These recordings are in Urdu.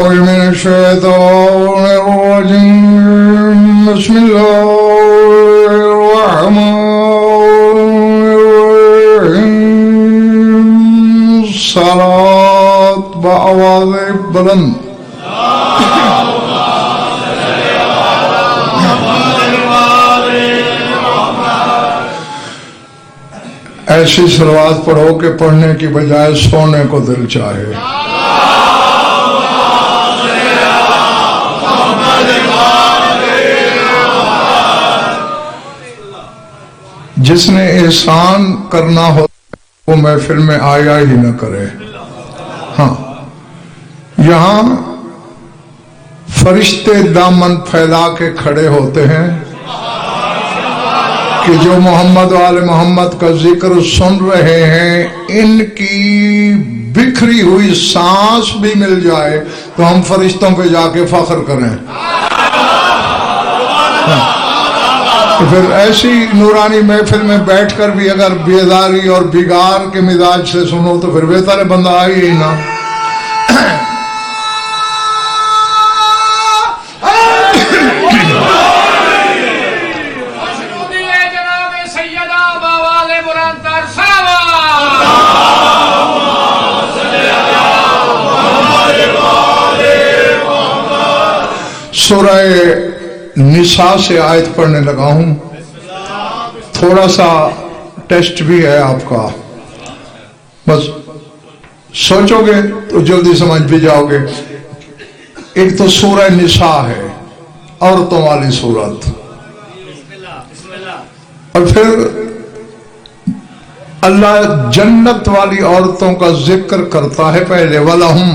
من الشيطان الرجيم بسم الله الرحمن الرحيم صلاة بآواز بلند ایسی صلوات پڑھو کہ پڑھنے کی بجائے سونے کو دل چاہے. جس نے احسان کرنا ہو وہ محفل میں آیا ہی نہ کرے. ہاں یہاں فرشتے دامن پھیلا کے کھڑے ہوتے ہیں کہ جو محمد و آل محمد کا ذکر سن رہے ہیں ان کی بکھری ہوئی سانس بھی مل جائے تو ہم فرشتوں پہ جا کے فخر کریں. تو پھر ایسی نورانی محفل میں بیٹھ کر بھی اگر بیداری اور بگار کے مزاج سے سنو تو پھر بہتر ہے بندہ آئی ہی نہ. سورہ نساء سے آیت پڑھنے لگا ہوں. تھوڑا سا ٹیسٹ بھی ہے آپ کا، بس سوچو گے تو جلدی سمجھ بھی جاؤ گے. ایک تو سورہ نساء ہے، عورتوں والی سورت، اور پھر اللہ جنت والی عورتوں کا ذکر کرتا ہے پہلے. وَلَهُمْ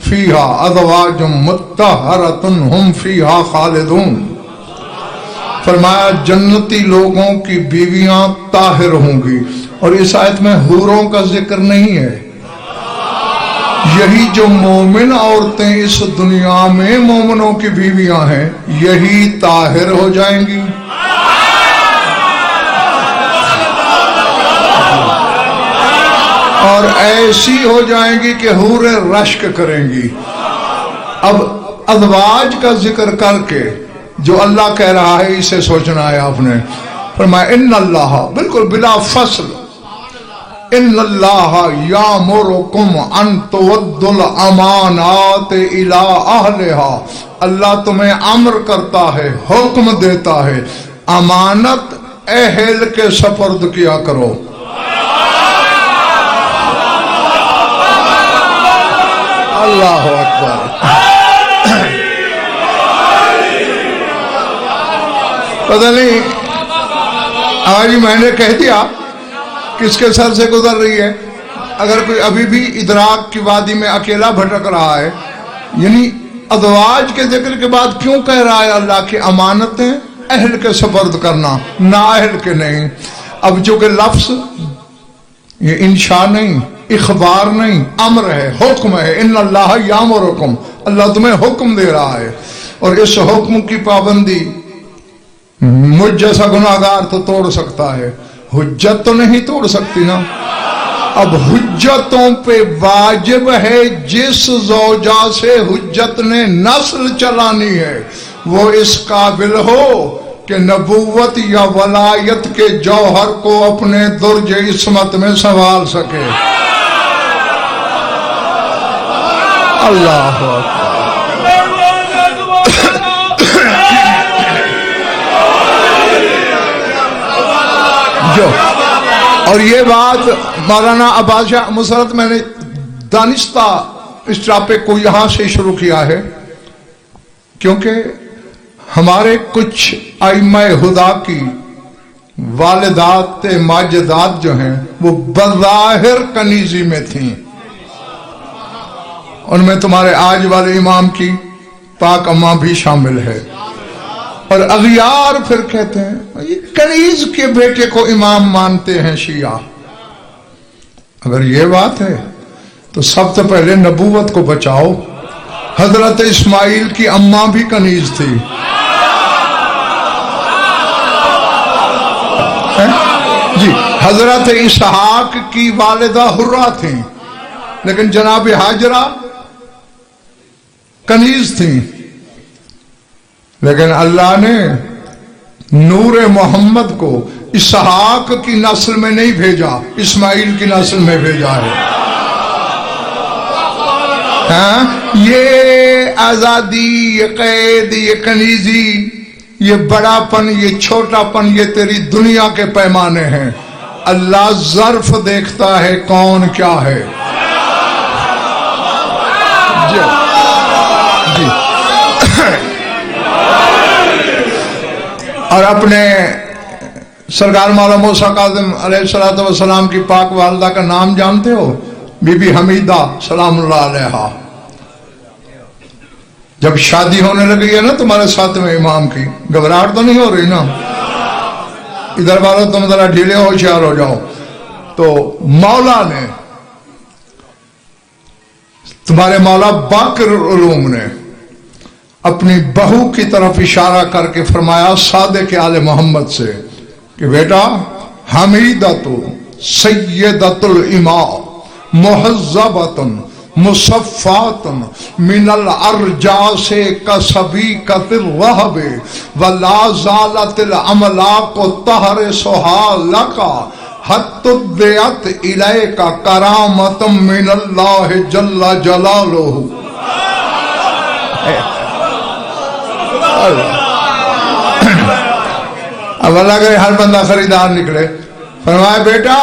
فِيهَا أَزْوَاجٌ مُطَّهَّرَةٌ هُمْ فِيهَا خَالِدُونَ. فرمایا جنتی لوگوں کی بیویاں طاہر ہوں گی. اور اس آیت میں حوروں کا ذکر نہیں ہے. یہی جو مومن عورتیں اس دنیا میں مومنوں کی بیویاں ہیں یہی طاہر ہو جائیں گی. اور ایسی ہو جائیں گی کہ حور رشک کریں گی. اب ازواج کا ذکر کر کے جو اللہ کہہ رہا ہے اسے سوچنا ہے آپ نے. فرمایا ان اللہ، بالکل بلا فصل، ان اللہ یامرکم ان تؤدوا الامانات الی اہلہا. اللہ تمہیں امر کرتا ہے، حکم دیتا ہے امانت اہل کے سپرد کیا کرو. اللہ اکبر. پتہ نہیں آج میں نے کہہ دیا کس کے سر سے گزر رہی ہے. اگر کوئی ابھی بھی ادراک کی وادی میں اکیلا بھٹک رہا ہے، یعنی ازواج کے ذکر کے بعد کیوں کہہ رہا ہے اللہ کی امانتیں اہل کے سپرد کرنا، نااہل کے نہیں. اب چونکہ لفظ یہ انشاء نہیں، اخبار نہیں، امر ہے، حکم ہے. ان اللہ یامرکم، اللہ تمہیں حکم دے رہا ہے. اور اس حکم کی پابندی مجھ جیسا گناہگار تو توڑ سکتا ہے، حجت تو نہیں توڑ سکتی نا. اب حجتوں پہ واجب ہے جس زوجہ سے حجت نے نسل چلانی ہے وہ اس قابل ہو کہ نبوت یا ولایت کے جوہر کو اپنے درج عصمت میں سنبھال سکے. اللہ جو. اور یہ بات مولانا عباس شاہ مسرت میں نے دانستہ اس ٹاپک کو یہاں سے شروع کیا ہے کیونکہ ہمارے کچھ ائمہ خدا کی والدات ماجدات جو ہیں وہ بظاہر کنیزی میں تھیں. ان میں تمہارے آج والے امام کی پاک اماں بھی شامل ہے. اور اغیار پھر کہتے ہیں یہ کنیز کے بیٹے کو امام مانتے ہیں شیعہ. اگر یہ بات ہے تو سب سے پہلے نبوت کو بچاؤ. حضرت اسماعیل کی اماں بھی کنیز تھی. جی حضرت اسحاق کی والدہ حرہ تھیں، لیکن جناب حاجرہ کنیز تھیں، لیکن اللہ نے نور محمد کو اسحاق کی نسل میں نہیں بھیجا، اسماعیل کی نسل میں بھیجا ہے۔ یہ آزادی، یہ قید، یہ کنیزی، یہ بڑا پن، یہ چھوٹا پن، یہ تیری دنیا کے پیمانے ہیں۔ اللہ ظرف دیکھتا ہے کون کیا ہے۔ جی اور اپنے سرکار مولا موسیٰ کاظم علیہ السلام کی پاک والدہ کا نام جانتے ہو؟ بی بی حمیدہ سلام اللہ علیہا۔ جب شادی ہونے لگی ہے نا تمہارے ساتھ میں امام کی، گھبراہٹ تو نہیں ہو رہی نا؟ ادھر والوں تم ذرا ڈھیلے ہوشیار ہو جاؤ۔ تو مولا نے، تمہارے مولا باقر العلوم نے اپنی بہو کی طرف اشارہ کر کے فرمایا صادق آل محمد سے کہ بیٹا حمیدۃ سیدۃ الاماء مہذبۃ مصفات من الارجاس کسبیکۃ الرہب ولا زالت الاملاک تحرسھا لک حتی ادعیت الیک کرامۃ من اللہ جل جلالہ۔ اب اللہ کے ہر بندہ خریدار نکلے، فرمایا بیٹا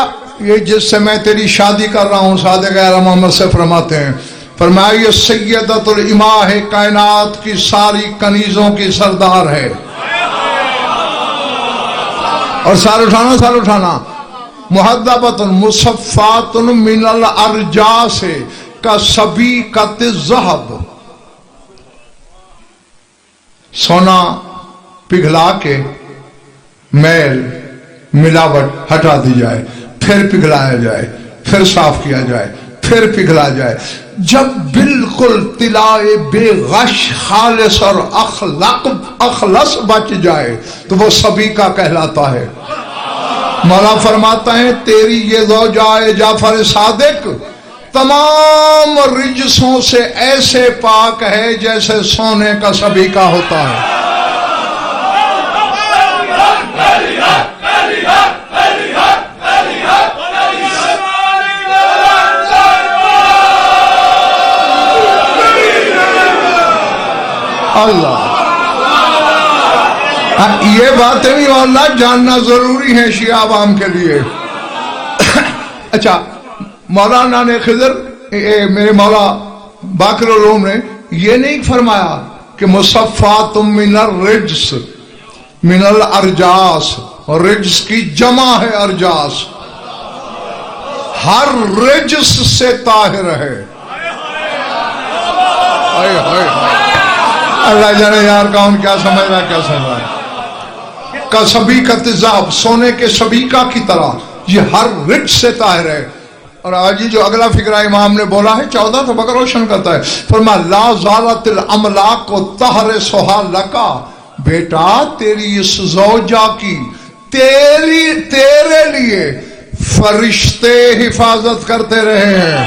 یہ جس سے میں تیری شادی کر رہا ہوں، صادق اعلی محمد سے فرماتے ہیں، فرمایا یہ سیدۃ الاماء ہے، کائنات کی ساری کنیزوں کی سردار ہے۔ اور سار اٹھانا مہذبۃ مصفات من الارجاس کسبیکۃ الذھب، سونا پگھلا کے میل ملاوٹ ہٹا دی جائے، پھر پگھلایا جائے، پھر صاف کیا جائے، پھر پگھلا جائے، جب بالکل طلائے بے غش خالص اور اخلص بچ جائے تو وہ سبیکہ کہلاتا ہے۔ مولا فرماتا ہے تیری یہ زوجہ جعفر صادق تمام رجسوں سے ایسے پاک ہے جیسے سونے کا سبیکہ ہوتا ہے۔ اللہ یہ باتیں بھی اللہ جاننا ضروری ہے شیعہ عوام کے لیے۔ اچھا مولانا نے خضر میرے مولا باقر العلوم نے یہ نہیں فرمایا کہ مصفات من الرجس من الارجاس، اور رجس کی جمع ہے ارجاس، ہر رجس سے طاہر ہے۔ اللہ جانے یار کون کیا سمجھ رہا ہے، کیا سمجھ رہا ہے۔ کا سبیکۃ الذھب، سونے کے سبیکہ کی طرح یہ ہر رجس سے طاہر ہے۔ اور آج ہی جو اگلا فقرہ امام نے بولا ہے 14 تو بقر روشن کرتا ہے، فرمایا لا زالت الاملاک تحرسھا لک، بیٹا تیری اس زوجہ کی تیرے لیے فرشتے حفاظت کرتے رہے ہیں۔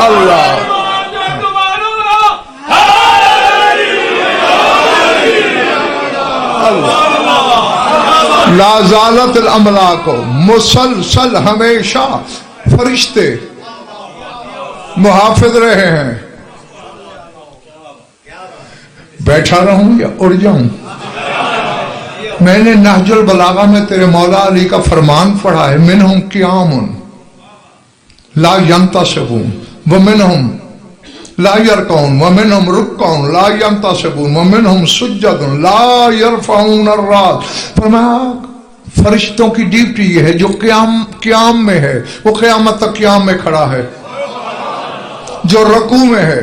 اللہ لا زالت الاملاک، مسلسل ہمیشہ فرشتے محافظ رہے ہیں۔ بیٹھا رہوں یا اڑ جاؤں؟ میں نے نہج البلاغہ میں تیرے مولا علی کا فرمان پڑھا ہے، منہم قیام لا ینتصبون ومنہم لا یرکعون ومنہم رکعون لا ینتصبون ومنہم سجد لا یرفعون الراس۔ فرمایا فرشتوں کی ڈیوٹی یہ ہے جو قیام میں ہے وہ قیامت تک قیام میں کھڑا ہے، جو رکوع میں ہے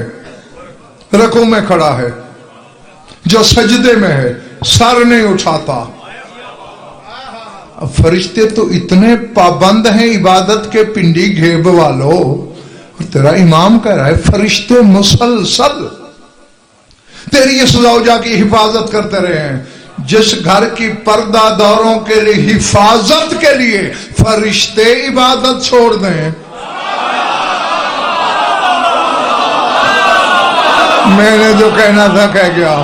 رکوع میں کھڑا ہے، جو سجدے میں ہے سر نہیں اٹھاتا۔ اب فرشتے تو اتنے پابند ہیں عبادت کے، پنڈی گھیب والو، اور تیرا امام کہہ رہا ہے فرشتے مسلسل تیری اس زوجہ کی حفاظت کرتے رہے ہیں۔ جس گھر کی پردہ داروں کے لیے حفاظت کے لیے فرشتے عبادت چھوڑ دیں، میں نے جو کہنا تھا کہہ گیا.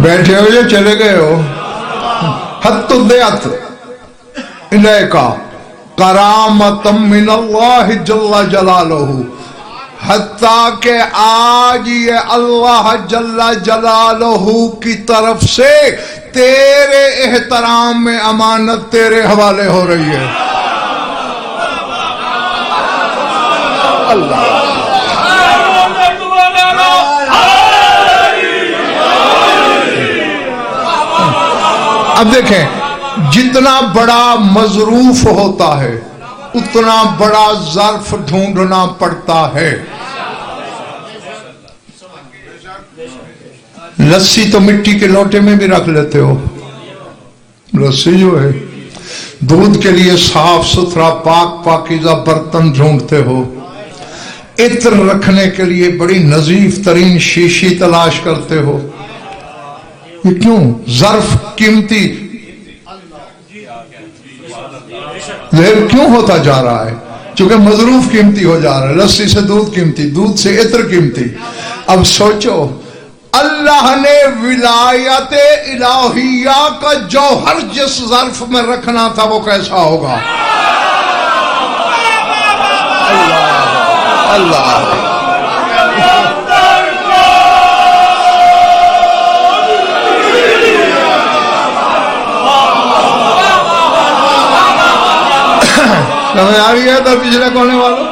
بیٹھے ہو یا چلے گئے ہو؟ حت الدیت الیکا کرامت من اللہ جل جلالہ، حتیٰ کہ آج یہ اللہ جل جلالہ کی طرف سے تیرے احترام میں امانت تیرے حوالے ہو رہی ہے. اللہ اب دیکھیں، جتنا بڑا مظروف ہوتا ہے اتنا بڑا ظرف ڈھونڈنا پڑتا ہے. لسی تو مٹی کے لوٹے میں بھی رکھ لیتے ہو، لسی جو ہے. دودھ کے لیے صاف ستھرا پاک پاکیزہ برتن ڈھونڈتے ہو. عطر رکھنے کے لیے بڑی نظیف ترین شیشی تلاش کرتے ہو. یہ کیوں؟ ظرف قیمتی ظاہر کیوں ہوتا جا رہا ہے؟ چونکہ مظروف قیمتی ہو جا رہا ہے. لسی سے دودھ قیمتی، دودھ سے عطر قیمتی. اب سوچو، اللہ نے ولایت الہیہ کا جوہر جس ظرف میں رکھنا تھا وہ کیسا ہوگا؟ اللہ اللہ سمجھ آ رہی ہے؟ تو پچھلے کونے والوں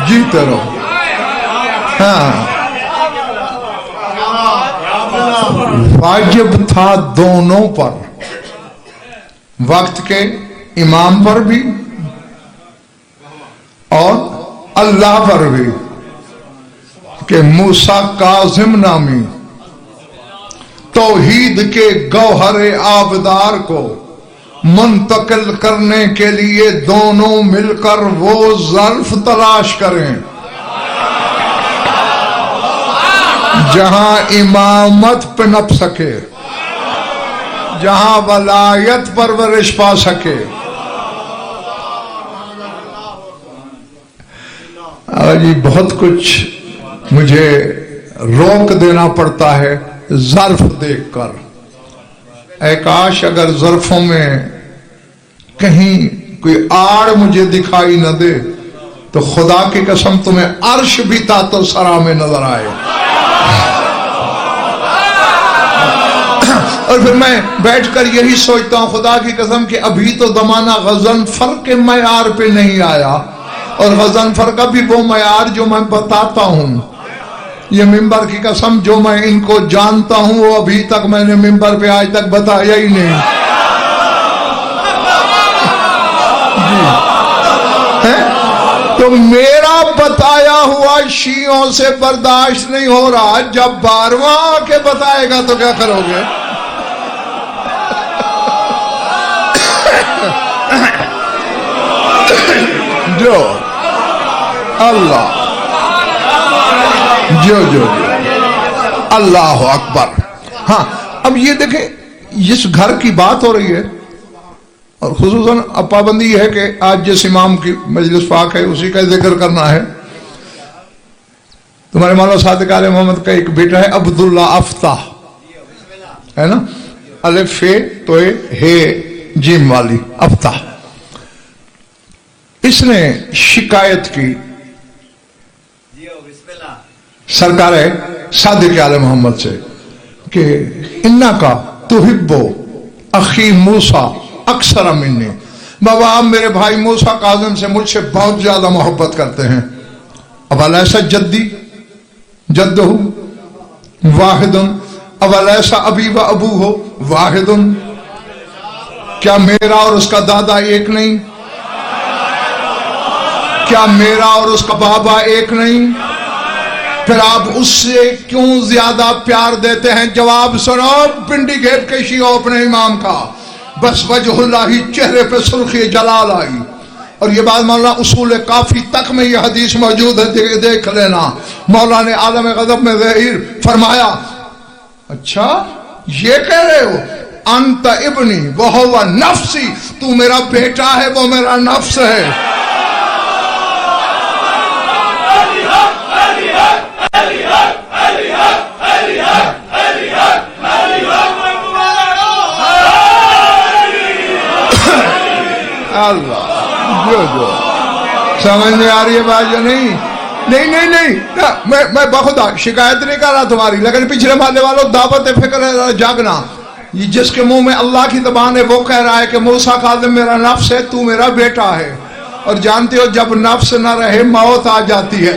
جیتے رہو. ہاں، واجب تھا دونوں پر، وقت کے امام پر بھی اور اللہ پر بھی، کہ موسیٰ کاظم نامی توحید کے گوہر آبدار کو منتقل کرنے کے لیے دونوں مل کر وہ ظرف تلاش کریں جہاں امامت پنپ سکے، جہاں ولایت پرورش پا سکے. جی بہت کچھ مجھے روک دینا پڑتا ہے ظرف دیکھ کر. اے کاش اگر ظرفوں میں کہیں کوئی آڑ مجھے دکھائی نہ دے تو خدا کی قسم تمہیں عرش بھی تحت سرا میں نظر آئے. اور پھر میں بیٹھ کر یہی سوچتا ہوں خدا کی قسم کہ ابھی تو زمانہ غضنفر کے معیار پہ نہیں آیا، اور غضنفر کا بھی وہ معیار جو میں بتاتا ہوں. یہ ممبر کی قسم جو میں ان کو جانتا ہوں وہ ابھی تک میں نے ممبر پہ آج تک بتایا ہی نہیں. تو میرا بتایا ہوا شیعوں سے برداشت نہیں ہو رہا، جب 12واں آ کے بتائے گا تو کیا کرو گے؟ جو اللہ جو اللہ اکبر. ہاں اب یہ دیکھیں، اس گھر کی بات ہو رہی ہے، اور خصوصاً اب پابندی یہ ہے کہ آج جس امام کی مجلس پاک ہے اسی کا ذکر کرنا ہے. تمہارے مولانا صادق آل محمد کا ایک بیٹا ہے عبداللہ افتح، ہے نا، الف تو ہے جیم والی افتح. اس نے شکایت کی سرکار صادق آل محمد سے کہ انا کا تحبو اخی موسیٰ اکثر منی، بابا آپ میرے بھائی موسیٰ کاظم سے مجھ سے بہت زیادہ محبت کرتے ہیں. اب الیسا جدی جد ہو واحد، اب الیسا ابی و ابو ہو واحد، کیا میرا اور اس کا دادا ایک نہیں؟ کیا میرا اور اس کا بابا ایک نہیں؟ پھر آپ اس سے کیوں زیادہ پیار دیتے ہیں؟ جواب سنو پنڈی گھیٹ کے شیعوں اپنے امام کا، بس وجہ اللہ ہی چہرے پہ سرخی جلال آئی. اور یہ بات مولانا اصول کافی تک میں یہ حدیث موجود ہے، دیکھ لینا. مولا نے عالم غضب میں ظہیر فرمایا، اچھا یہ کہہ رہے ہو انت ابنی وہو نفسی، تو میرا بیٹا ہے وہ میرا نفس ہے. اللہ جو سمجھ میں آ رہی ہے بات جو نہیں؟ میں بخدا شکایت نہیں کر رہا تمہاری، لیکن پچھلے محلے والوں دعوت فکر ہے جاگنا. یہ جس کے منہ میں اللہ کی زبان ہے وہ کہہ رہا ہے کہ موسیٰ کاظم میرا نفس ہے، تو میرا بیٹا ہے. اور جانتے ہو جب نفس نہ رہے موت آ جاتی ہے.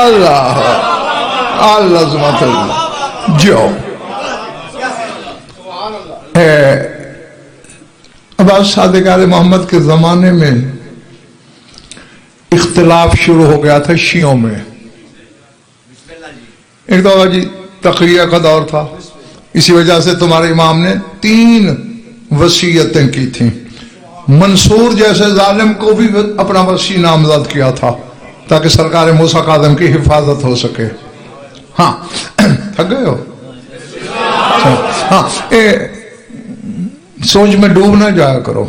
اللہ عظمت اللہ. جو عباس صادق آل محمد کے زمانے میں اختلاف شروع ہو گیا تھا شیعوں میں. ایک دفعہ جی تقیہ کا دور تھا، اسی وجہ سے تمہارے امام نے 3 وصیتیں کی تھیں. منصور جیسے ظالم کو بھی اپنا وصی نامزد کیا تھا تاکہ سرکار موسیٰ کاظم کی حفاظت ہو سکے. ہاں تھک گئے ہو؟ ہاں سوچ میں ڈوب نہ جایا کرو.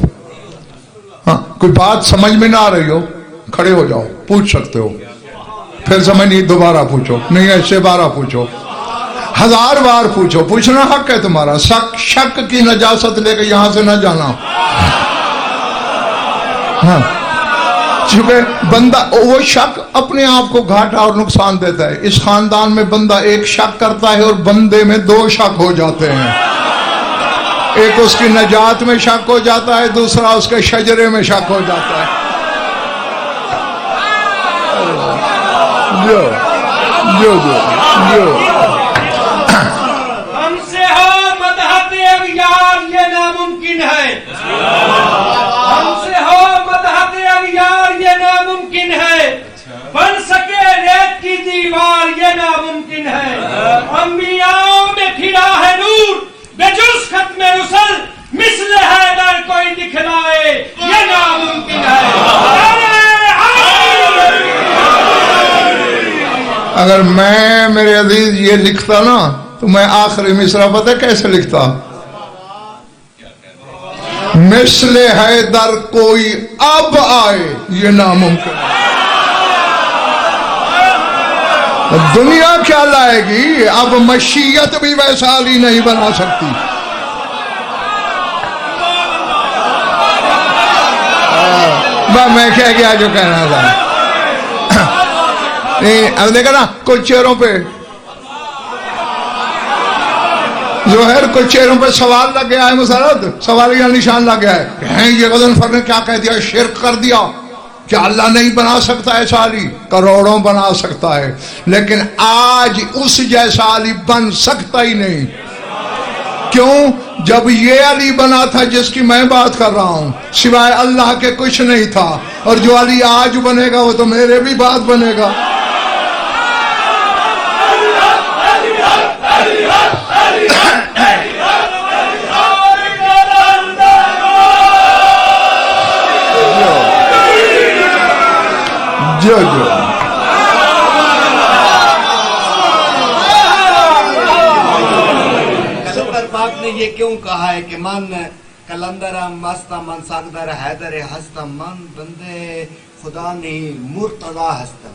ہاں کوئی بات سمجھ میں نہ آ رہی ہو کھڑے ہو جاؤ، پوچھ سکتے ہو، پھر سمجھ نہیں دوبارہ پوچھو، نہیں ایسے 12 پوچھو، 1000 بار پوچھو. پوچھنا حق ہے تمہارا. شک کی نجاست لے کے یہاں سے نہ جانا. ہاں چونکہ بندہ وہ شک اپنے آپ کو گھاٹا اور نقصان دیتا ہے. اس خاندان میں بندہ ایک شک کرتا ہے اور بندے میں 2 شک ہو جاتے ہیں. ایک اس کی نجات میں شک ہو جاتا ہے، دوسرا اس کے شجرے میں شک ہو جاتا ہے. جو ہم سے ہو مدحت اغیار یہ ناممکن ہے. ہم سے ہو مدحت اغیار یہ ناممکن ہے. بن سکے ریت کی دیوار یہ ناممکن ہے. انبیاءوں میں کھلا ہے نور بجز ختم رسل، مثل حیدر کوئی دکھلائے یہ ناممکن ہے. اگر میں میرے عزیز یہ لکھتا نا تو میں آخری مصرع پتہ کیسے لکھتا؟ مثل حیدر کوئی اب آئے یہ ناممکن ہے. دنیا کیا لائے گی؟ اب مشیت بھی ویسا علی نہیں بنا سکتی. میں کہہ گیا جو کہنا تھا. اب دیکھا نا کچھ چہروں پہ ظاہر، کچھ چہروں پہ سوال لگ گیا ہے، مسرت سوال یا نشان لگ گیا ہے. یہ غضنفر نے کیا کہہ دیا؟ شرک کر دیا. کیا اللہ نہیں بنا سکتا ایسا علی؟ کروڑوں بنا سکتا ہے، لیکن آج اس جیسا علی بن سکتا ہی نہیں. کیوں؟ جب یہ علی بنا تھا جس کی میں بات کر رہا ہوں، سوائے اللہ کے کچھ نہیں تھا. اور جو علی آج بنے گا وہ تو میرے بھی بعد بنے گا. جو کلندر پاک نے یہ کیوں کہا ہے کہ من کلندر مستہ من ساگدر حیدر ہستم، من بندے خدا نہیں مرتضی ہستم.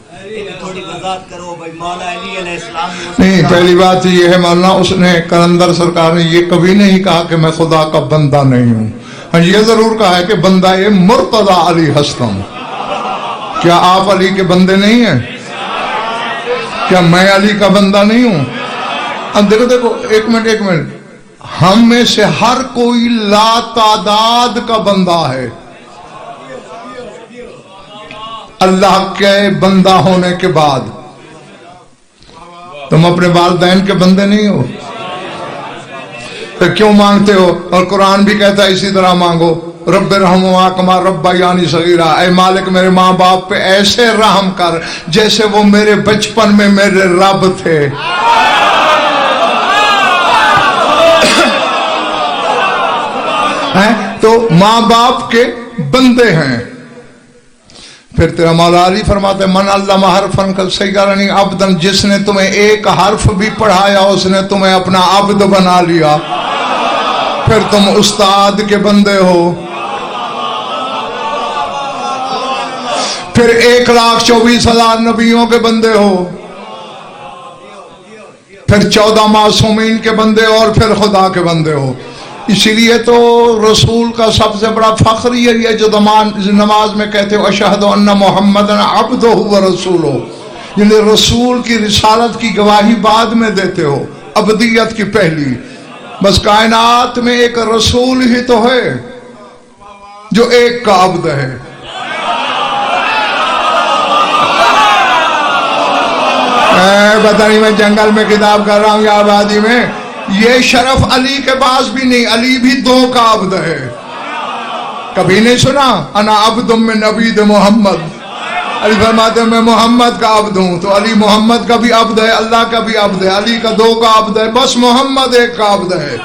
تھوڑی وضاحت کرو بھائی. مولا علی علیہ السلام نہیں، پہلی بات یہ ہے مولانا، اس نے کلندر سرکار نے یہ کبھی نہیں کہا کہ میں خدا کا بندہ نہیں ہوں. ہاں یہ ضرور کہا ہے کہ بندہ مرتضی علی ہستم. کیا آپ علی کے بندے نہیں ہیں؟ کیا میں علی کا بندہ نہیں ہوں؟ اب دیکھو ایک منٹ، ہم میں سے ہر کوئی لا تعداد کا بندہ ہے. اللہ کے بندہ ہونے کے بعد تم اپنے والدین کے بندے نہیں ہو، پھر کیوں مانگتے ہو؟ اور قرآن بھی کہتا ہے اسی طرح مانگو، رب ارحمہما کما ربیانی صغیرا. اے مالک میرے ماں باپ پہ ایسے رحم کر جیسے وہ میرے بچپن میں میرے رب تھے. تو ماں باپ کے بندے ہیں. پھر تیرا مولا علی فرماتے ہیں من علم حرفن کالصغرین عبدا، جس نے تمہیں ایک حرف بھی پڑھایا اس نے تمہیں اپنا عبد بنا لیا، پھر تم استاد کے بندے ہو۔ پھر 1,24,000 نبیوں کے بندے ہو، پھر 14 معصومین کے بندے اور پھر خدا کے بندے ہو۔ اسی لیے تو رسول کا سب سے بڑا فخر یہ ہے جو نماز میں کہتے ہو اشہد ان محمد عبدہ و رسولہ، یعنی رسول کی رسالت کی گواہی بعد میں دیتے ہو، عبدیت کی پہلی۔ بس کائنات میں ایک رسول ہی تو ہے جو ایک کا عبد ہے۔ پتہ نہیں میں جنگل میں کتاب کر رہا ہوں یا آبادی میں، یہ شرف علی کے پاس بھی نہیں، علی بھی 2 کا عبد ہے۔ کبھی نہیں سنا انا عبد من عبید محمد، علی فرماتے ہیں میں محمد کا عبد ہوں، تو علی محمد کا بھی عبد ہے، اللہ کا بھی عبد ہے، علی کا 2 کا عبد ہے، بس محمد 1 کا عبد ہے۔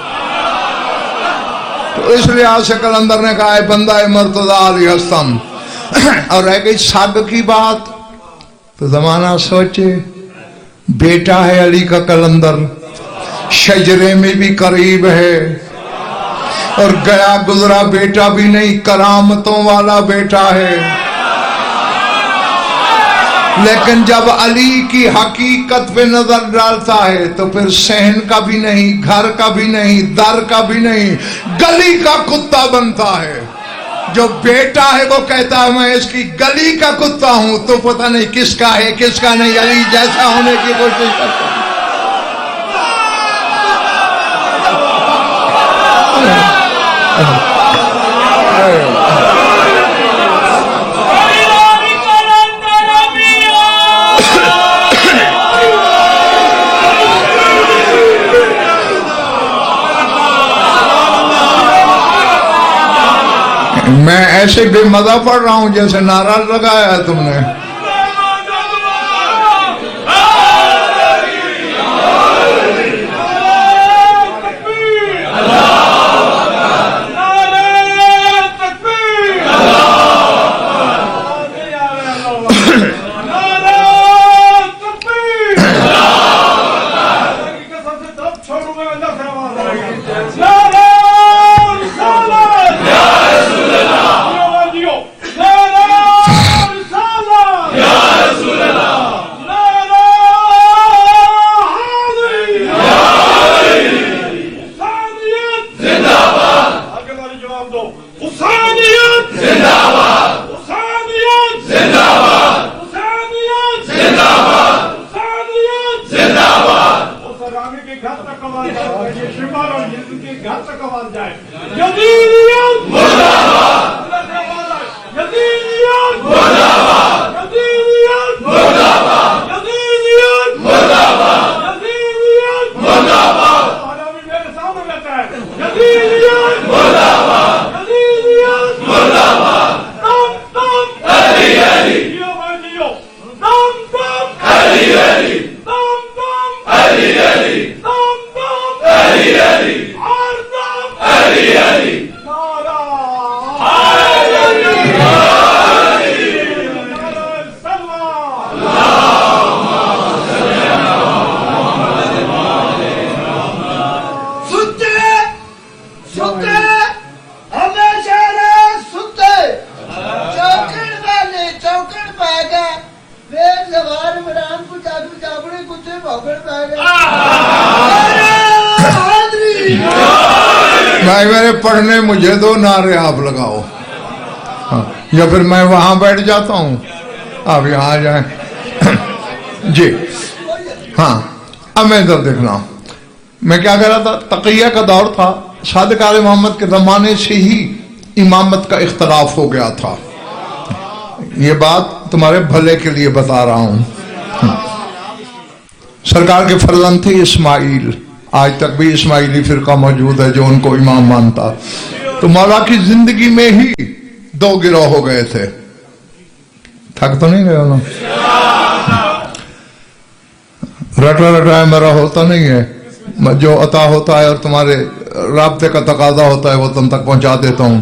تو اس لحاظ سے کلندر نے کہا ہے بندہ مرتضی علی ہستم۔ اور رہ گئی سگ کی بات، تو زمانہ سوچے بیٹا ہے علی کا کلندر، شجرے میں بھی قریب ہے، اور گیا گزرا بیٹا بھی نہیں، کرامتوں والا بیٹا ہے۔ لیکن جب علی کی حقیقت پہ نظر ڈالتا ہے تو پھر صحن کا بھی نہیں، گھر کا بھی نہیں، در کا بھی نہیں، گلی کا کتا بنتا ہے۔ جو بیٹا ہے وہ کہتا ہے میں اس کی گلی کا کتا ہوں، تو پتہ نہیں کس کا ہے کس کا نہیں، علی جیسا ہونے کی کوشش کرتا ہے۔ میں ایسے بے مزہ پڑھ رہا ہوں جیسے نعرہ لگایا ہے تم نے۔ بھائی میرے پڑھنے مجھے دو نعرے آپ لگاؤ، یا پھر میں وہاں بیٹھ جاتا ہوں آپ یہاں آ جائیں۔ جی ہاں، اب میں ادھر دیکھنا ہوں، میں کیا کہہ رہا تھا، تقیہ کا دور تھا، صادق آل محمد کے زمانے سے ہی امامت کا اختلاف ہو گیا تھا۔ یہ بات تمہارے بھلے کے لیے بتا رہا ہوں۔ سرکار کے فرزند تھے اسماعیل، آج تک بھی اسماعیلی فرقہ موجود ہے جو ان کو امام مانتا، تو مولا کی زندگی میں ہی 2 گروہ ہو گئے تھے۔ تھک تو نہیں گئے ہو نا؟ رٹا رٹا میرا ہوتا نہیں ہے، جو عطا ہوتا ہے اور تمہارے رابطے کا تقاضا ہوتا ہے وہ تم تک پہنچا دیتا ہوں۔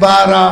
12।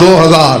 2000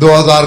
2000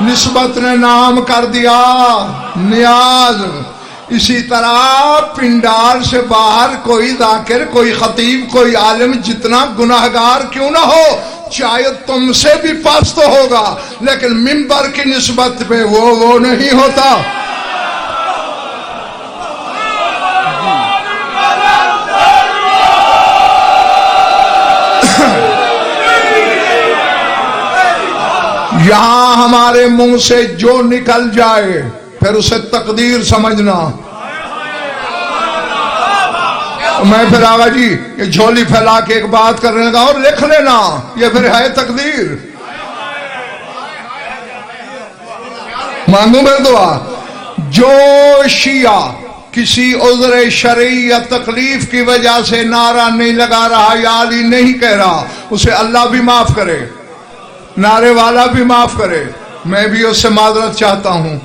نسبت نے نام کر دیا نیاز. اسی طرح پنڈال سے باہر کوئی ذاکر، کوئی خطیب، کوئی عالم جتنا گناہگار کیوں نہ ہو، چاہے تم سے بھی پست ہوگا، لیکن منبر کی نسبت پہ وہ نہیں ہوتا. یہاں ہمارے منہ سے جو نکل جائے پھر اسے تقدیر سمجھنا. میں پھر آگا جی یہ جھولی پھیلا کے ایک بات کرنے لگا اور لکھ لینا، یہ پھر ہے تقدیر. مانگوں میں دعا. جو شیعہ کسی عذر شرعی یا تکلیف کی وجہ سے نعرہ نہیں لگا رہا یا علی نہیں کہہ رہا، اسے اللہ بھی معاف کرے، نعرے والا بھی معاف کرے، میں بھی اس سے معذرت چاہتا ہوں.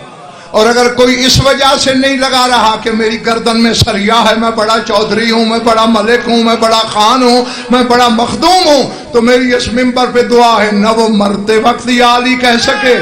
اور اگر کوئی اس وجہ سے نہیں لگا رہا کہ میری گردن میں سریا ہے، میں بڑا چودھری ہوں، میں بڑا ملک ہوں، میں بڑا خان ہوں، میں بڑا مخدوم ہوں، تو میری اس منبر پہ دعا ہے نہ وہ مرتے وقت یا علی کہہ سکے.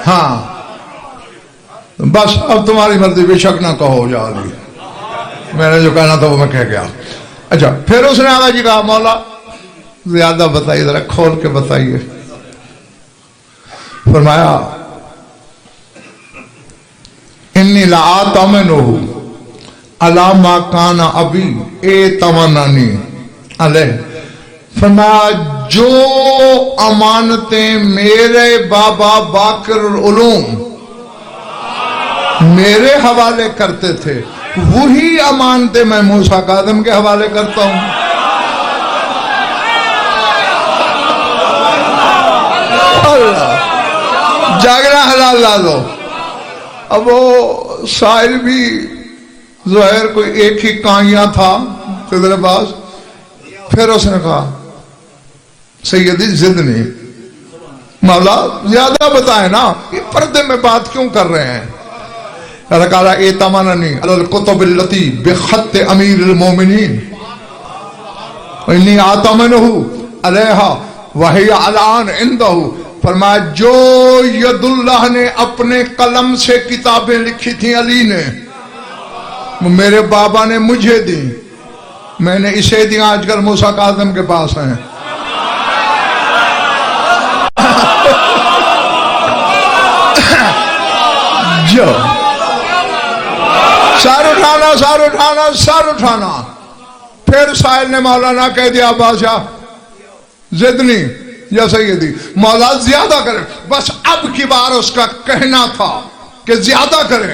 ہاں بس اب تمہاری مرضی، بے شک نہ کہو یا علی، میں نے جو کہنا تھا وہ میں کہہ گیا. اچھا پھر اس نے آگا جی کہا مولا زیادہ بتائیے، ذرا کھول کے بتائیے. فرمایا انی لآتمنہ علی ما کان ابی ایتمننی علیہ. فرمایا جو امانتیں میرے بابا باقر العلوم میرے حوالے کرتے تھے، وہی امانتیں میں موسیٰ کاظم کے حوالے کرتا ہوں. اللہ جاگرہ حلال لا دو. اب وہ سائل بھی ظاہر کوئی ایک ہی کانیاں تھا خضر باز. پھر اس نے کہا سیدی زدنی، مولا زیادہ بتائیں نا، یہ پردے میں بات کیوں کر رہے ہیں؟ قال ایتمننی علی الکتب التی بخط امیر المومنین انی آتمنہ علیہا وہی الان عندہ. فرمایا جو ید اللہ نے اپنے قلم سے کتابیں لکھی تھیں علی نے، میرے بابا نے مجھے دی، میں نے اسے دی، آج کل موسیٰ کاظم کے پاس ہیں. جو سار اٹھانا سار اٹھانا سار اٹھانا. پھر سائل نے مولانا کہہ دیا بادشاہ زدنی یا سیدی، مولا زیادہ کرے. بس اب کی بار اس کا کہنا تھا کہ زیادہ کرے.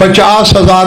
50,000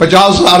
50,000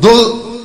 2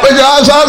50,000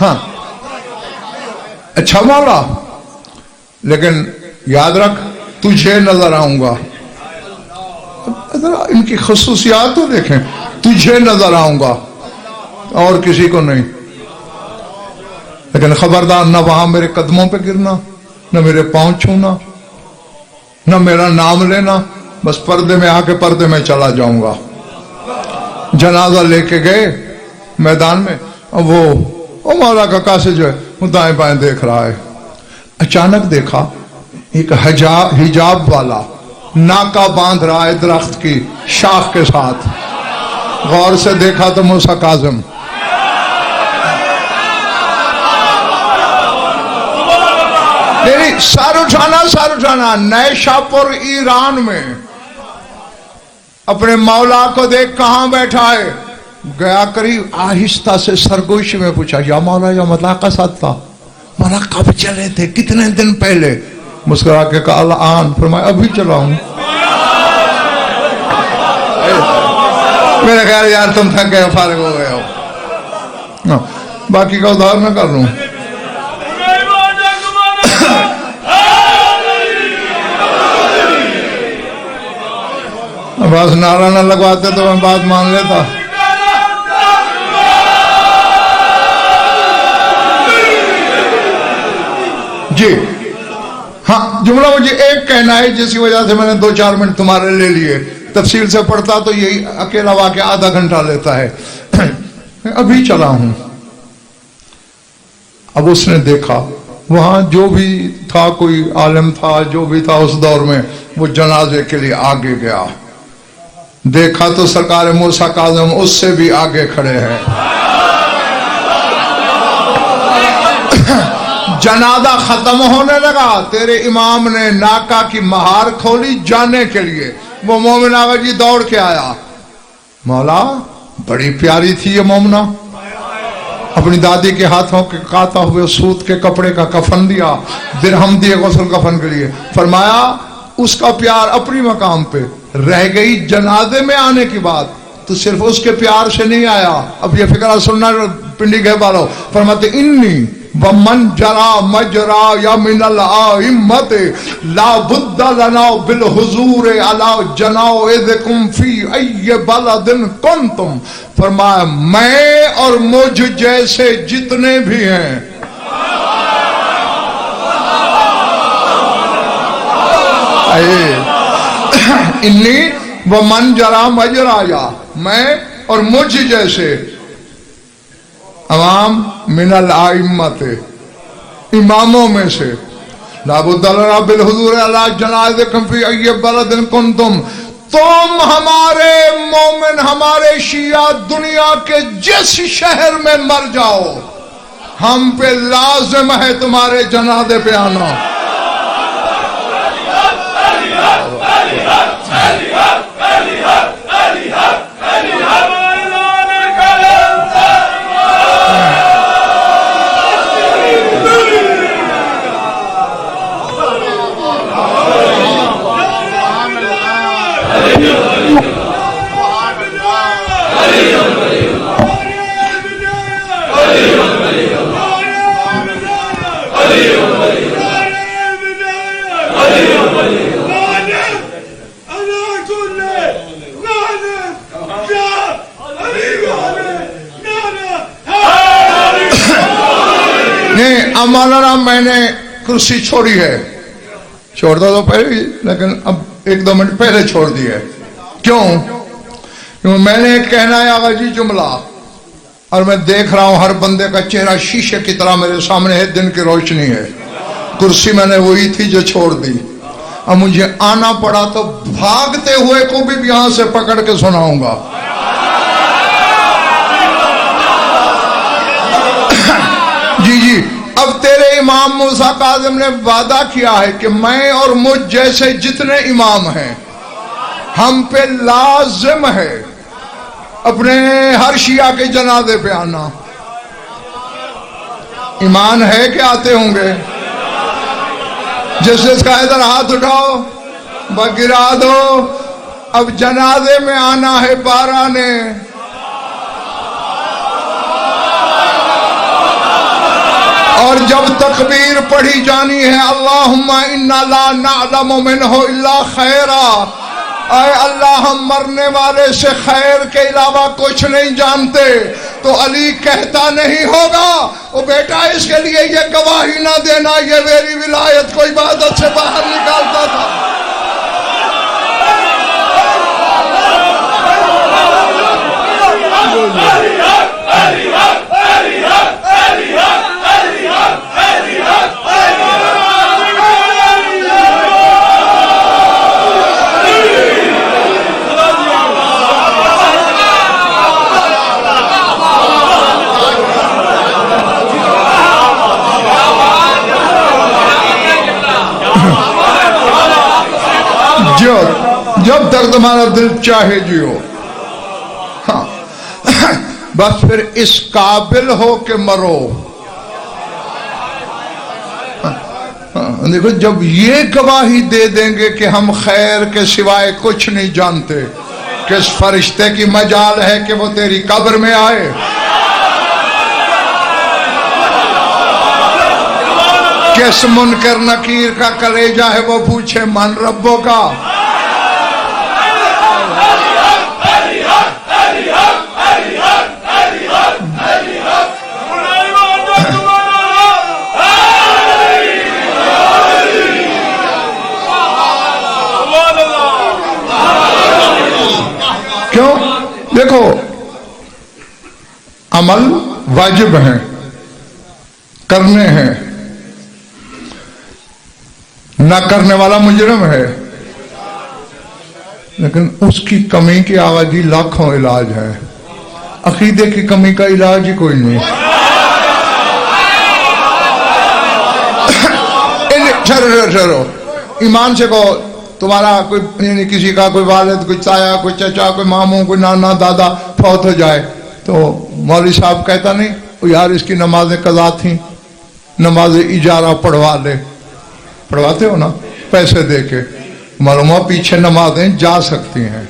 ہاں اچھا مولا، لیکن یاد رکھ تجھے نظر آؤں گا. ان کی خصوصیات تو دیکھیں، تجھے نظر آؤں گا اور کسی کو نہیں. لیکن خبردار نہ وہاں میرے قدموں پہ گرنا، نہ میرے پاؤں چھونا، نہ میرا نام لینا. بس پردے میں آ کے پردے میں چلا جاؤں گا. جنازہ لے کے گئے میدان میں، وہ مولا کا قاصد جو ہے وہ دائیں بائیں دیکھ رہا ہے. اچانک دیکھا ایک حجاب والا ناکا باندھ رہا ہے درخت کی شاخ کے ساتھ. غور سے دیکھا تو موسیٰ کاظم. سر اٹھانا نئے شاپور ایران میں اپنے مولا کو دیکھ کہاں بیٹھا ہے. گیا قریب، آہستہ سے سرگوشی میں پوچھا، یا مولا یا مولا کا ساتھ تھا؟ مولا کب چلے تھے؟ کتنے دن پہلے؟ مسکرا کے کہا الآن. فرمایا ابھی چلا ہوں. میرے خیال یار تم تھک گئے، فارغ ہو گئے ہو. باقی کا ادھار نہ کر لوں. بس نعرہ نہ لگواتے تو میں بات مان لیتا. جی ہاں، جملہ مجھے ایک کہنا ہے جس کی وجہ سے میں نے 2-4 منٹ تمہارے لے لیے. تفصیل سے پڑھتا تو یہی اکیلا واقعہ آدھا گھنٹہ لیتا ہے. ابھی چلا ہوں. اب اس نے دیکھا وہاں جو بھی تھا، کوئی عالم تھا جو بھی تھا اس دور میں، وہ جنازے کے لیے آگے گیا. دیکھا تو سرکار موسیٰ کاظم اس سے بھی آگے کھڑے ہیں. جنازہ ختم ہونے لگا، تیرے امام نے ناکا کی مہار کھولی جانے کے لیے. وہ مومن آغا جی دوڑ کے آیا. مولا بڑی پیاری تھی یہ مومنہ. اپنی دادی کے ہاتھوں کے کاتا ہوئے سوت کے کپڑے کا کفن دیا، درہم دیے غسل کفن کے لیے. فرمایا اس کا پیار اپنی مقام پہ رہ گئی. جنازے میں آنے کی بات تو صرف اس کے پیار سے نہیں آیا. اب یہ فکرہ سننا پنڈی گئے بالو. فرماتے انی ومن جرا مجرا یا من الائمت لا بد لنا بالحضور علی جنائزکم فی ای بلد کنتم. فرمایا میں اور مجھ جیسے جتنے بھی ہیں انی ومن جرا مجرا، یا میں اور مجھ جیسے عوام من الائمت اماموں میں سے لا بد لنا بالحضور علی جنائزکم فی ای بلد کنتم. تم ہمارے مومن، ہمارے شیعہ دنیا کے جس شہر میں مر جاؤ، ہم پہ لازم ہے تمہارے جنازے پہ آنا. مولانا میں نے کرسی چھوڑی ہے، چھوڑتا تو پہلے ہی، لیکن اب 1-2 منٹ پہلے چھوڑ دی ہے. کیوں؟ کیوں میں نے کہنا ہے آغا جی جملہ، اور میں دیکھ رہا ہوں ہر بندے کا چہرہ شیشے کی طرح میرے سامنے ہے، دن کی روشنی ہے. کرسی میں نے وہی تھی جو چھوڑ دی. اب مجھے آنا پڑا تو بھاگتے ہوئے کو بھی یہاں سے پکڑ کے سناؤں گا. جی اب تیرے امام موسیٰ کاظم نے وعدہ کیا ہے کہ میں اور مجھ جیسے جتنے امام ہیں ہم پہ لازم ہے اپنے ہر شیعہ کے جنازے پہ آنا. ایمان ہے کہ آتے ہوں گے؟ جس کا ادھر ہاتھ اٹھاؤ گرا دو. اب جنازے میں آنا ہے 12 نے. اور جب تکبیر پڑھی جانی ہے اللہم انا لا نعلم منہ الا خیرا، اے اللہ ہم مرنے والے سے خیر کے علاوہ کچھ نہیں جانتے، تو علی کہتا نہیں ہوگا وہ بیٹا اس کے لیے یہ گواہی نہ دینا، یہ میری ولایت کو عبادت سے باہر نکالتا تھا۔ جب تک تمہارا دل چاہے جیو، ہاں بس پھر اس قابل ہو کہ مرو۔ دیکھو جب یہ گواہی دے دیں گے کہ ہم خیر کے سوائے کچھ نہیں جانتے، کس فرشتے کی مجال ہے کہ وہ تیری قبر میں آئے؟ کس منکر نکیر کا کلیجہ ہے وہ پوچھے من ربوں کا؟ کیوں؟ دیکھو عمل واجب ہیں، کرنے ہیں، نہ کرنے والا مجرم ہے، لیکن اس کی کمی کی آوازی لاکھوں علاج ہے، عقیدے کی کمی کا علاج ہی کوئی نہیں۔ چلو ایمان سے کہو تمہارا کوئی یعنی کسی کا کوئی والد، کوئی چایا، کوئی چچا، کوئی ماموں، کوئی نانا، دادا فوت ہو جائے تو مولوی صاحب کہتا نہیں یار اس کی نمازیں قضا تھیں، نماز اجارہ پڑھوا لے، پڑھواتے ہو نا پیسے دے کے، معلوم ہو پیچھے نمازیں جا سکتی ہیں،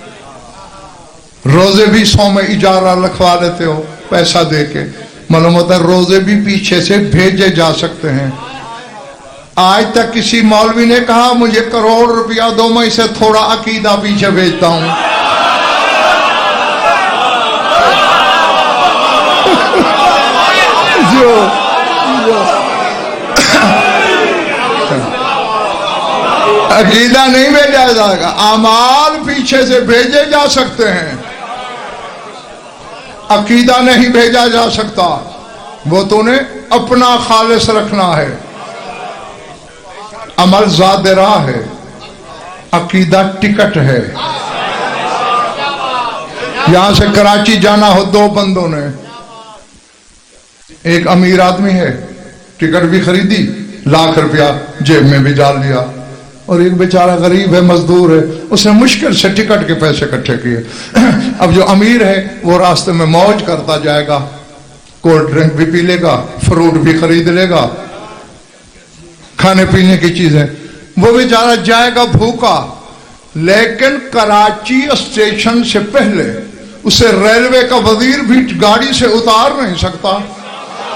روزے بھی 100 میں اجارہ لکھوا لیتے ہو پیسہ دے کے، معلوم ہوتا ہے روزے بھی پیچھے سے بھیجے جا سکتے ہیں۔ آج تک کسی مولوی نے کہا مجھے 1 کروڑ روپیہ دو میں اسے تھوڑا عقیدہ پیچھے بھیجتا ہوں؟ عقیدہ نہیں بھیجا جائے گا، اعمال پیچھے سے بھیجے جا سکتے ہیں، عقیدہ نہیں بھیجا جا سکتا، وہ تو نے اپنا خالص رکھنا ہے۔ عمل زاد راہ ہے، عقیدہ ٹکٹ ہے۔ یہاں سے کراچی جانا ہو 2 بندوں نے، ایک امیر آدمی ہے ٹکٹ بھی خریدی، 1 لاکھ روپیہ جیب میں بھی ڈال لیا، اور ایک بیچارہ غریب ہے مزدور ہے، اس نے مشکل سے ٹکٹ کے پیسے اکٹھے کیے۔ اب جو امیر ہے وہ راستے میں موج کرتا جائے گا، کولڈ ڈرنک بھی پی لے گا، فروٹ بھی خرید لے گا، کھانے پینے کی چیزیں، وہ بیچارہ جائے گا بھوکا، لیکن کراچی اسٹیشن سے پہلے اسے ریلوے کا وزیر بھی گاڑی سے اتار نہیں سکتا،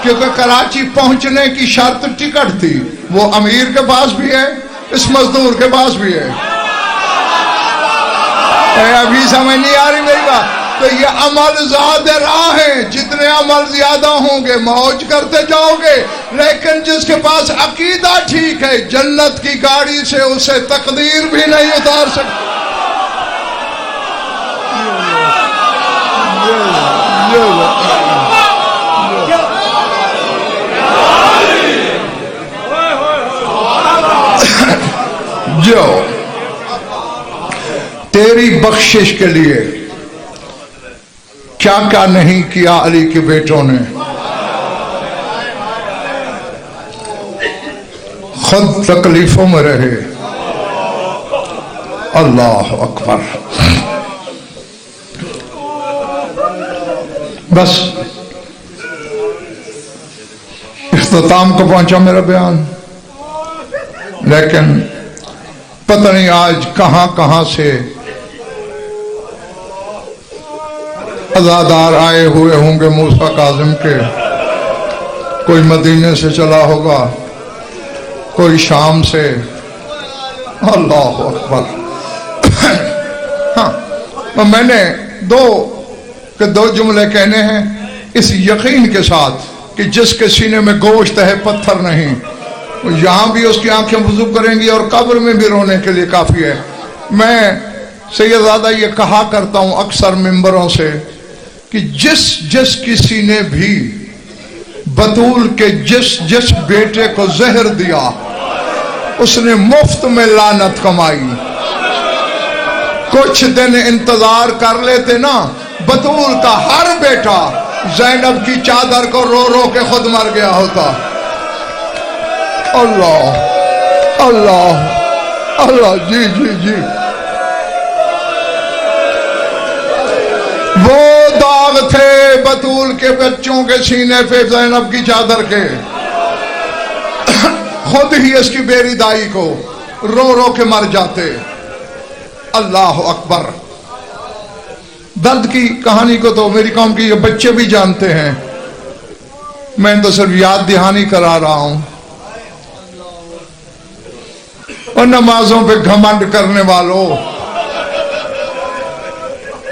کیونکہ کراچی پہنچنے کی شرط ٹکٹ تھی۔ وہ امیر کے پاس بھی ہے، اس مزدور کے پاس بھی ہے۔ ابھی سمجھ نہیں آ رہی میری بات؟ تو یہ عمل زاد راہ ہے، جتنے عمل زیادہ ہوں گے موج کرتے جاؤ گے، لیکن جس کے پاس عقیدہ ٹھیک ہے جنت کی گاڑی سے اسے تقدیر بھی نہیں اتار سکتی۔ جو تیری بخشش کے لیے کیا کیا نہیں کیا علی کے بیٹوں نے، خود تکلیفوں میں رہے۔ اللہ اکبر۔ بس اختتام کو پہنچا میرا بیان، لیکن پتہ نہیں آج کہاں کہاں سے عزادار آئے ہوئے ہوں گے موسیٰ کاظم کے، کوئی مدینے سے چلا ہوگا، کوئی شام سے. اللہ اکبر. ہاں میں نے دو جملے کہنے ہیں اس یقین کے ساتھ کہ جس کے سینے میں گوشت ہے پتھر نہیں. یہاں بھی اس کی آنکھیں وضو کریں گی اور قبر میں بھی رونے کے لیے کافی ہے. میں سیدزادہ یہ کہا کرتا ہوں اکثر ممبروں سے کہ جس کسی نے بھی بطول کے جس بیٹے کو زہر دیا اس نے مفت میں لعنت کمائی. کچھ دن انتظار کر لیتے نا، بطول کا ہر بیٹا زینب کی چادر کو رو رو کے خود مر گیا ہوتا. اللہ اللہ اللہ. جی جی جی. وہ داغ تھے بطول کے بچوں کے سینے پہ زینب کی چادر کے. خود ہی اس کی بیری دائی کو رو رو کے مر جاتے. اللہ اکبر. درد کی کہانی کو تو میری قوم کے یہ بچے بھی جانتے ہیں، میں تو صرف یاد دہانی کرا رہا ہوں. اور نمازوں پہ گھمنڈ کرنے والوں،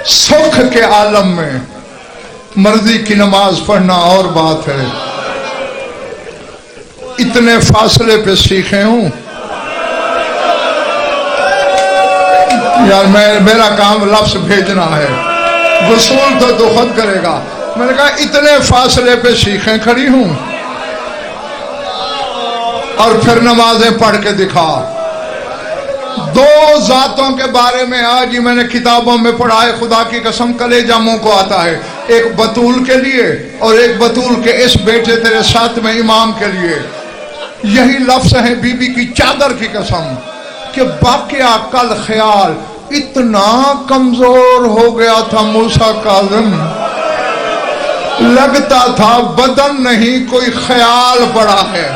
سکھ کے عالم میں مرضی کی نماز پڑھنا اور بات ہے. اتنے فاصلے پہ سیکھے ہوں یار. میرا کام لفظ بھیجنا ہے، وصول تو خود کرے گا. میں نے کہا اتنے فاصلے پہ سیکھیں کھڑی ہوں اور پھر نمازیں پڑھ کے دکھا. دو ذاتوں کے بارے میں آج ہی میں نے کتابوں میں پڑھا ہے، خدا کی قسم کلیجہ منہ کو آتا ہے. ایک بطول کے لیے اور ایک بطول کے اس بیٹے تیرے ساتھ میں امام کے لیے. یہی لفظ ہیں بی بی کی چادر کی قسم کہ واقعہ کل خیال اتنا کمزور ہو گیا تھا موسیٰ کاظم، لگتا تھا بدن نہیں کوئی خیال پڑا ہے.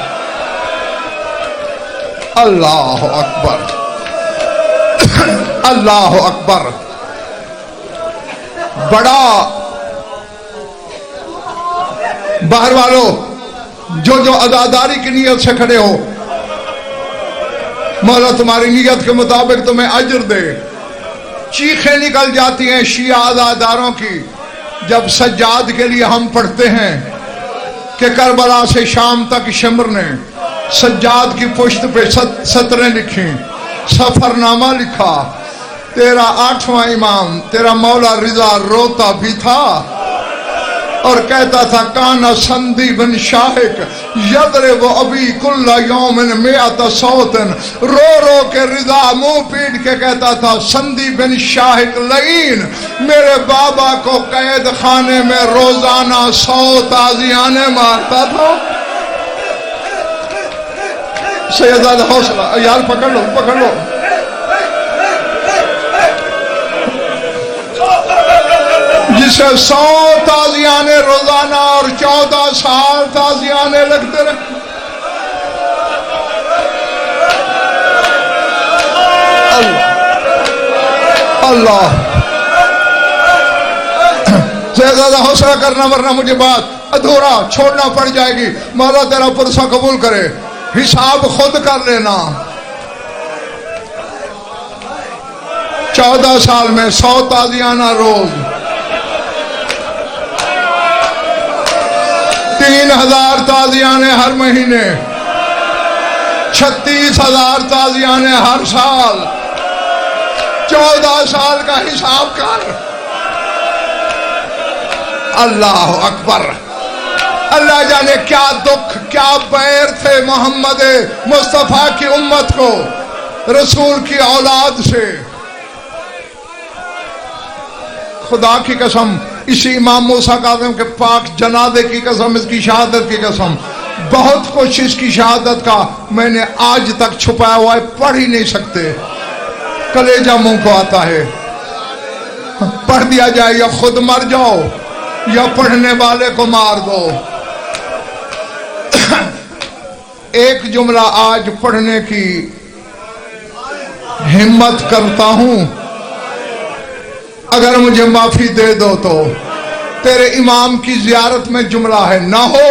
اللہ اکبر اللہ اکبر. بڑا باہر والوں جو عزاداری کی نیت سے کھڑے ہو، مولا تمہاری نیت کے مطابق تمہیں اجر دے. چیخیں نکل جاتی ہیں شیعہ عزاداروں کی جب سجاد کے لیے ہم پڑھتے ہیں کہ کربلا سے شام تک شمر نے سجاد کی پشت پہ سطریں لکھیں، سفر نامہ لکھا. تیرا 8واں امام تیرا مولا رضا روتا بھی تھا اور کہتا تھا کانا سندی بن شاہک یضرب ابی کل یوم مئات صوت. رو رو کے رضا منہ پیٹ کے کہتا تھا سندی بن شاہک لعین میرے بابا کو قید خانے میں روزانہ 100 تازیانے مارتا تھا. سیدزادہ حوصلہ یار، پکڑ لو. جسے 100 تازیانے روزانہ اور 14 سال تازیانے لگتے رہے. اللہ زیادہ حوصلہ کرنا ورنہ مجھے بات ادھورا چھوڑنا پڑ جائے گی. مولا تیرا پرسہ قبول کرے. حساب خود کر لینا. 14 سال میں 100 تازیانہ روز، 3000 تازیانے ہر مہینے، 36,000 تازیانے ہر سال. 14 سال کا حساب کر. اللہ اکبر. اللہ جانے کیا دکھ کیا بیر تھے محمد مصطفیٰ کی امت کو رسول کی اولاد سے. خدا کی قسم اسی امام موسیٰ کاظم کے پاک جنازے کی قسم، اس کی شہادت کی قسم، بہت کچھ اس کی شہادت کا میں نے آج تک چھپایا ہوا ہے، پڑھ ہی نہیں سکتے. کلیجہ منہ کو آتا ہے. پڑھ دیا جائے یا خود مر جاؤ یا پڑھنے والے کو مار دو. ایک جملہ آج پڑھنے کی ہمت کرتا ہوں، اگر مجھے معافی دے دو تو. تیرے امام کی زیارت میں جملہ ہے، نہ ہو